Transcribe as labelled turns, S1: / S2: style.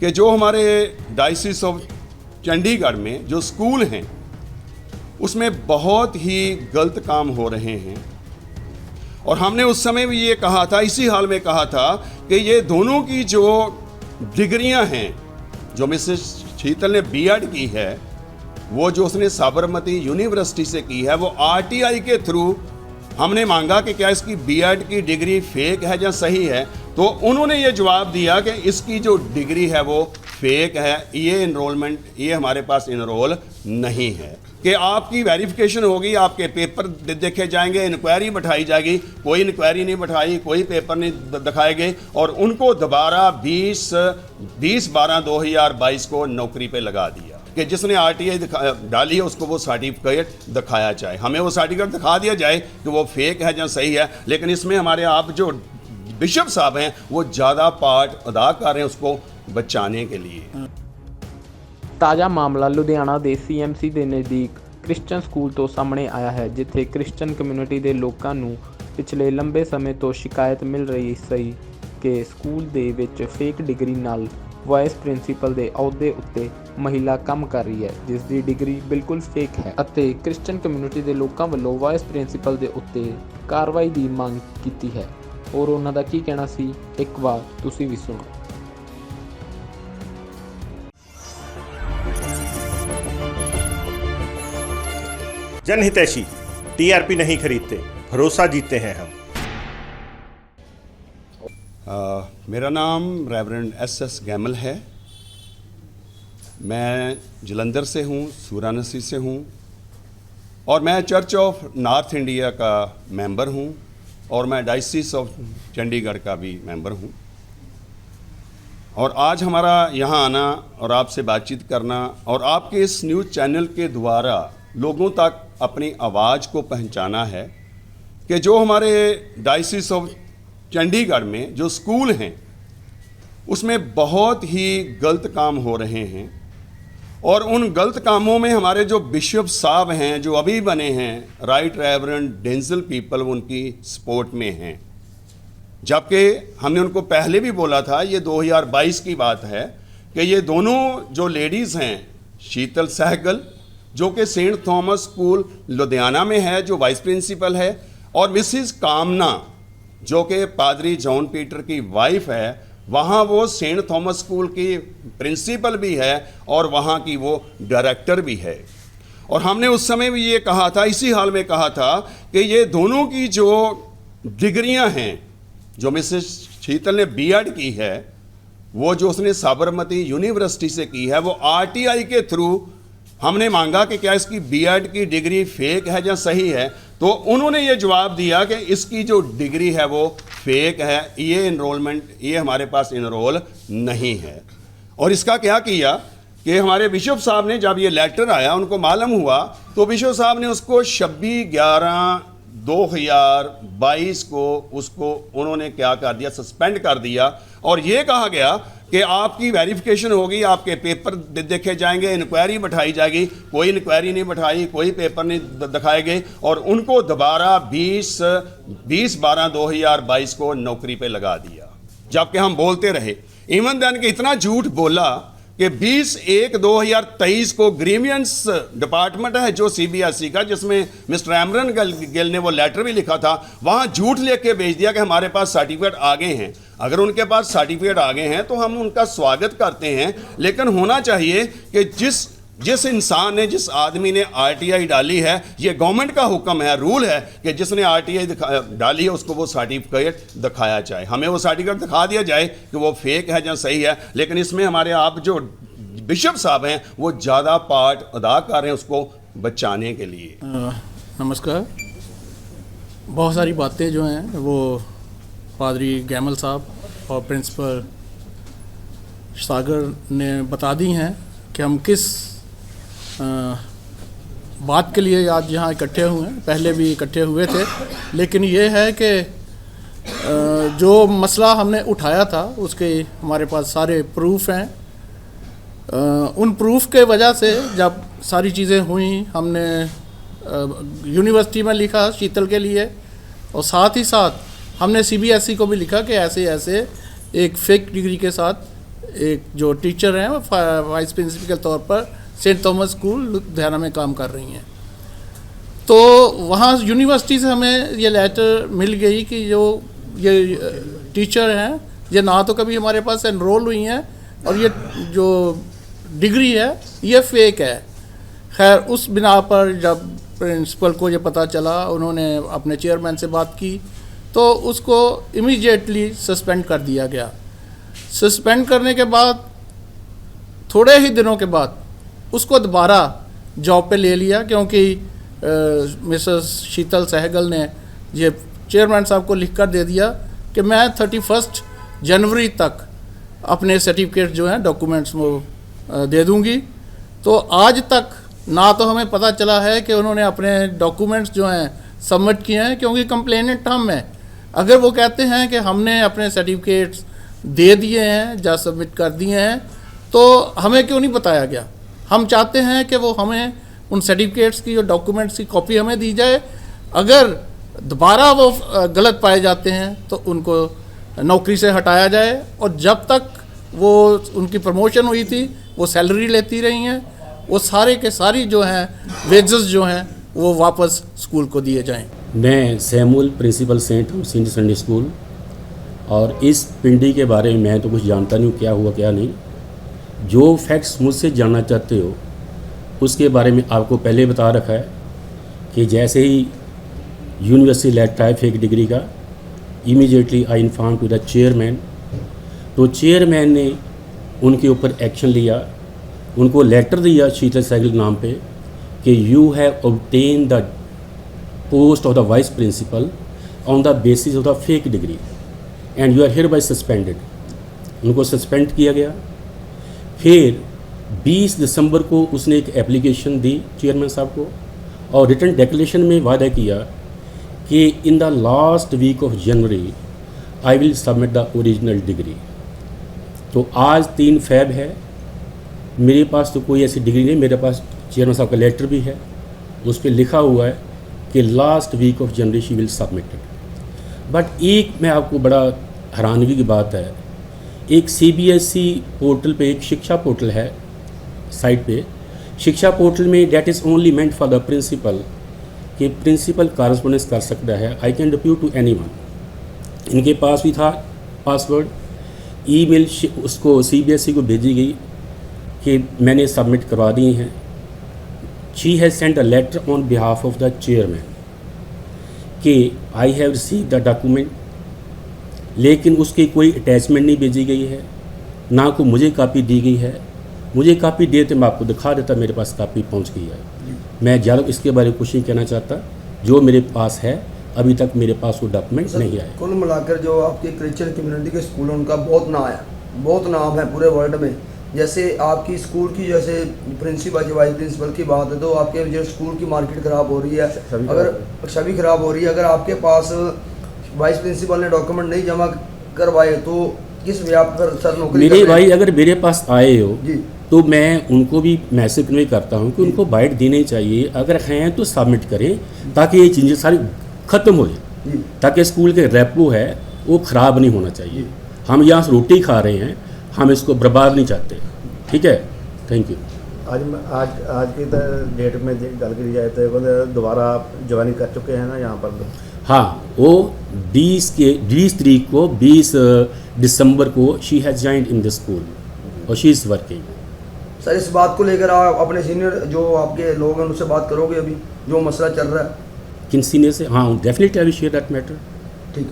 S1: कि जो हमारे डायसिस ऑफ चंडीगढ़ में जो स्कूल हैं उसमें बहुत ही गलत काम हो रहे हैं। और हमने उस समय भी ये कहा था, इसी हाल में कहा था कि ये दोनों की जो डिग्रियां हैं, जो मिसेस शीतल ने बीएड की है, वो जो उसने साबरमती यूनिवर्सिटी से की है, वो आरटीआई के थ्रू हमने मांगा कि क्या इसकी बीएड की डिग्री फेक है या सही है। तो उन्होंने ये जवाब दिया कि इसकी जो डिग्री है वो फेक है, ये इनरोलमेंट, ये हमारे पास इनरोल नहीं है, कि आपकी वेरिफिकेशन होगी, आपके पेपर देखे जाएंगे, इंक्वायरी बैठाई जाएगी। कोई इंक्वायरी नहीं बैठाई, कोई पेपर नहीं दिखाए गए और उनको दोबारा 20/12/2022 को नौकरी पे लगा दिया कि जिसने आरटीआई डाली है उसको वो सर्टिफिकेट दिखाया जाए, हमें वो सर्टिफिकेट दिखा दिया जाए कि वो फेक है या सही है। लेकिन इसमें हमारे आप जो बिशप साहब हैं वो ज़्यादा पार्ट अदा कर रहे हैं उसको बचाने के लिए।
S2: ਤਾਜ਼ਾ ਮਾਮਲਾ ਲੁਧਿਆਣਾ ਦੇ ਸੀਐਮਸੀ ਦੇ ਨਜ਼ਦੀਕ ਕ੍ਰਿਸਚਨ ਸਕੂਲ ਤੋਂ ਸਾਹਮਣੇ ਆਇਆ ਹੈ, ਜਿੱਥੇ ਕ੍ਰਿਸਚਨ ਕਮਿਊਨਿਟੀ ਦੇ ਲੋਕਾਂ ਨੂੰ ਪਿਛਲੇ ਲੰਬੇ ਸਮੇਂ ਤੋਂ ਸ਼ਿਕਾਇਤ ਮਿਲ ਰਹੀ ਸੀ ਕਿ ਸਕੂਲ ਦੇ ਵਿੱਚ ਫੇਕ ਡਿਗਰੀ ਨਾਲ ਵਾਈਸ ਪ੍ਰਿੰਸੀਪਲ ਦੇ ਅਹੁਦੇ ਉੱਤੇ ਮਹਿਲਾ ਕੰਮ ਕਰ ਰਹੀ ਹੈ, ਜਿਸ ਦੀ ਡਿਗਰੀ ਬਿਲਕੁਲ ਫੇਕ ਹੈ ਅਤੇ ਕ੍ਰਿਸਚਨ ਕਮਿਊਨਿਟੀ ਦੇ ਲੋਕਾਂ ਵੱਲੋਂ ਵਾਈਸ ਪ੍ਰਿੰਸੀਪਲ ਦੇ ਉੱਤੇ ਕਾਰਵਾਈ ਦੀ ਮੰਗ ਕੀਤੀ ਹੈ। ਔਰ ਉਹਨਾਂ ਦਾ ਕੀ ਕਹਿਣਾ ਸੀ, ਇੱਕ ਵਾਰ ਤੁਸੀਂ ਵੀ ਸੁਣੋ।
S3: जनहितैषी, टीआरपी नहीं खरीदते, भरोसा जीतते हैं हम।
S1: मेरा नाम रेवरेंड एस गैमल है। मैं जलंधर से हूँ, सूरानसी से हूँ और मैं चर्च ऑफ नॉर्थ इंडिया का मेंबर हूँ और मैं डायसिस ऑफ चंडीगढ़ का भी मेंबर हूँ। और आज हमारा यहाँ आना और आपसे बातचीत करना और आपके इस न्यूज़ चैनल के द्वारा लोगों तक अपनी आवाज़ को पहुंचाना है कि जो हमारे डायसिस ऑफ चंडीगढ़ में जो स्कूल हैं उसमें बहुत ही गलत काम हो रहे हैं और उन गलत कामों में हमारे जो बिशप साहब हैं जो अभी बने हैं, राइट रेवरेंड डेंजल पीपल, उनकी सपोर्ट में हैं। जबकि हमने उनको पहले भी बोला था, ये 2022 की बात है, कि ये दोनों जो लेडीज़ हैं, शीतल सहगल जो कि सेंट थॉमस स्कूल लुधियाना में है जो वाइस प्रिंसिपल है, और मिसिस कामना जो कि पादरी जॉन पीटर की वाइफ है, वहाँ वो सेंट थॉमस स्कूल की प्रिंसिपल भी है और वहाँ की वो डायरेक्टर भी है। और हमने उस समय भी ये कहा था, इसी हाल में कहा था, कि ये दोनों की जो डिग्रियां हैं, जो मिसेस शीतल ने बीएड की है, वो जो उसने साबरमती यूनिवर्सिटी से की है, वो आरटीआई के थ्रू हमने मांगा कि क्या इसकी बीएड की डिग्री फेक है या सही है। तो उन्होंने ये जवाब दिया कि इसकी जो डिग्री है वो फेक है, ये इनरोलमेंट, ये हमारे पास इनरोल नहीं है। और इसका क्या किया कि हमारे बिशप साहब ने, जब ये लेटर आया उनको मालूम हुआ, तो बिशप साहब ने उसको 26/11/2022 को उसको उन्होंने क्या कर दिया, सस्पेंड कर दिया। और ये कहा गया कि आपकी वेरिफिकेशन होगी, आपके पेपर देखे जाएंगे, इंक्वायरी बैठाई जाएगी। कोई इंक्वायरी नहीं बैठाई, कोई पेपर नहीं दिखाए गए और उनको दोबारा 20/12/2022 को नौकरी पे लगा दिया। जबकि हम बोलते रहे, इवन देन के इतना झूठ बोला कि 20/1/2023 को ग्रीवियंस डिपार्टमेंट है जो सीबीएसई का, जिसमें मिस्टर एमरन गिल ने वो लेटर भी लिखा था, वहाँ झूठ लिख के भेज दिया कि हमारे पास सर्टिफिकेट आ गए हैं। अगर उनके पास सर्टिफिकेट आ गए हैं तो हम उनका स्वागत करते हैं, लेकिन होना चाहिए कि जिस इंसान ने, जिस आदमी ने आरटीआई डाली है, ये गवर्नमेंट का हुक्म है, रूल है कि जिसने आरटीआई डाली है उसको वो सर्टिफिकेट दिखाया जाए, हमें वो सर्टिफिकेट दिखा दिया जाए कि वो फेक है या सही है। लेकिन इसमें हमारे आप जो बिशप साहब हैं वो ज़्यादा पार्ट अदा कर रहे हैं उसको बचाने के लिए।
S4: नमस्कार। बहुत सारी बातें जो हैं वो पादरी गैमल साहब और प्रिंसिपल सागर ने बता दी हैं कि हम किस बात के लिए आज यहाँ इकट्ठे हुए हैं। पहले भी इकट्ठे हुए थे, लेकिन ये है कि जो मसला हमने उठाया था उसके हमारे पास सारे प्रूफ हैं। उन प्रूफ के वजह से जब सारी चीज़ें हुई, हमने यूनिवर्सिटी में लिखा शीतल के लिए और साथ ही साथ हमने सीबीएसई को भी लिखा कि ऐसे ऐसे एक फेक डिग्री के साथ एक जो टीचर हैं वो वाइस प्रिंसिपल के तौर पर सेंट थॉमस स्कूल लुधियाना में काम कर रही हैं। तो वहाँ यूनिवर्सिटी से हमें ये लेटर मिल गई कि जो ये टीचर हैं ये ना तो कभी हमारे पास एनरोल हुई हैं और ये जो डिग्री है ये फेक है। खैर उस बिना पर जब प्रिंसिपल को ये पता चला, उन्होंने अपने चेयरमैन से बात की तो उसको इमीडिएटली सस्पेंड कर दिया गया। सस्पेंड करने के बाद थोड़े ही दिनों के बाद उसको दोबारा जॉब पे ले लिया, क्योंकि मिसेस शीतल सहगल ने ये चेयरमैन साहब को लिख कर दे दिया कि मैं 31 जनवरी तक अपने सर्टिफिकेट जो हैं डॉक्यूमेंट्स वो दे दूंगी। तो आज तक ना तो हमें पता चला है कि उन्होंने अपने डॉक्यूमेंट्स जो हैं सबमिट किए हैं, क्योंकि कंप्लेनेंट हम हैं। अगर वो कहते हैं कि हमने अपने सर्टिफिकेट्स दे दिए हैं या सबमिट कर दिए हैं तो हमें क्यों नहीं बताया गया। हम चाहते हैं कि वो हमें उन सर्टिफिकेट्स की और डॉक्यूमेंट्स की कॉपी हमें दी जाए। अगर दोबारा वो गलत पाए जाते हैं तो उनको नौकरी से हटाया जाए, और जब तक वो उनकी प्रमोशन हुई थी वो सैलरी लेती रही हैं, वो सारे के सारी जो हैं वेजेस जो हैं वो वापस स्कूल को दिए जाएं।
S5: मैं Samuel principal saint senior Sunday school, और इस पिंडी के बारे में मैं तो कुछ जानता नहीं हूँ क्या हुआ क्या नहीं। जो फैक्ट्स मुझसे जानना चाहते हो उसके बारे में आपको पहले बता रखा है कि जैसे ही यूनिवर्सिटी लेटर है फेक डिग्री का, immediately I inform to the chairman. तो चेयरमैन ने उनके ऊपर एक्शन लिया, उनको लेटर दिया शीतल सहगल नाम पे कि you have obtain the post of the vice principal on the basis of the fake degree and you are hereby suspended. उनको सस्पेंड किया गया। फिर 20 दिसंबर को उसने एक एप्लीकेशन दी चेयरमैन साहब को, और रिटन डिक्लेरेशन में वादा किया कि in the last week of January I will submit the original degree. तो आज 3 फेब है, मेरे पास तो कोई ऐसी डिग्री नहीं। मेरे पास चेयरमैन साहब का लेटर भी है, उस पर लिखा हुआ है कि last week of January she will submit it. But एक मैं आपको बड़ा हैरानगी की बात है, एक CBSE पोर्टल पे एक शिक्षा पोर्टल है साइट पे, शिक्षा पोर्टल में that is only meant for the principal कि प्रिंसिपल कॉरेस्पॉन्डेंस कर सकता है। I can depute to anyone. इनके पास भी था पासवर्ड। ईमेल उसको CBSE को भेजी गई कि मैंने सबमिट करवा दिए हैं। She has sent a letter on behalf of the chairman कि I have receive the document, लेकिन उसकी कोई अटैचमेंट नहीं भेजी गई है, ना को मुझे कापी दी गई है। मुझे कापी दे तो मैं आपको दिखा देता, मेरे पास कापी पहुंच गई है। मैं ज़्यादा इसके बारे में कुछ नहीं कहना चाहता। जो मेरे पास है अभी तक मेरे पास वो डॉक्यूमेंट नहीं आए।
S6: कुल मिलाकर जो आपके क्रिश्चियन कम्युनिटी के स्कूल हैं उनका बहुत नाम है पूरे वर्ल्ड में। जैसे आपकी स्कूल की जैसे प्रिंसिपल वाइस प्रिंसिपल की बात है तो आपके जो स्कूल की मार्केट ख़राब हो रही है, अगर छवि ख़राब हो रही है। अगर आपके पास वाइस प्रिंसिपल ने डॉक्यूमेंट नहीं जमा करवाए तो किस व्याप पर सर नौकरी
S5: मेरे भाई अगर मेरे पास आए हो
S6: जी
S5: तो मैं उनको भी मैसेज कन्वे करता हूँ कि उनको बाइट देनी चाहिए। अगर हैं तो सबमिट करें ताकि ये चीज़ें सारी ख़त्म हो जाए, ताकि स्कूल के रेपो है वो ख़राब नहीं होना चाहिए। हम यहाँ से रोटी खा रहे हैं, हम इसको बर्बाद नहीं चाहते। ठीक है, थैंक यू।
S7: आज की डेट में गल करी जाए तो दोबारा ज्वाइनिंग कर चुके हैं ना यहाँ पर?
S5: हाँ, वो 20 तारीख को 20 दिसंबर को she has joined in the school और शी इज़ वर्किंग।
S6: सर इस बात को लेकर आप अपने सीनियर जो आपके लोग हैं उनसे बात करोगे अभी जो मसला चल रहा है?
S5: किन सीनियर से? हाँ, definitely I will share that matter.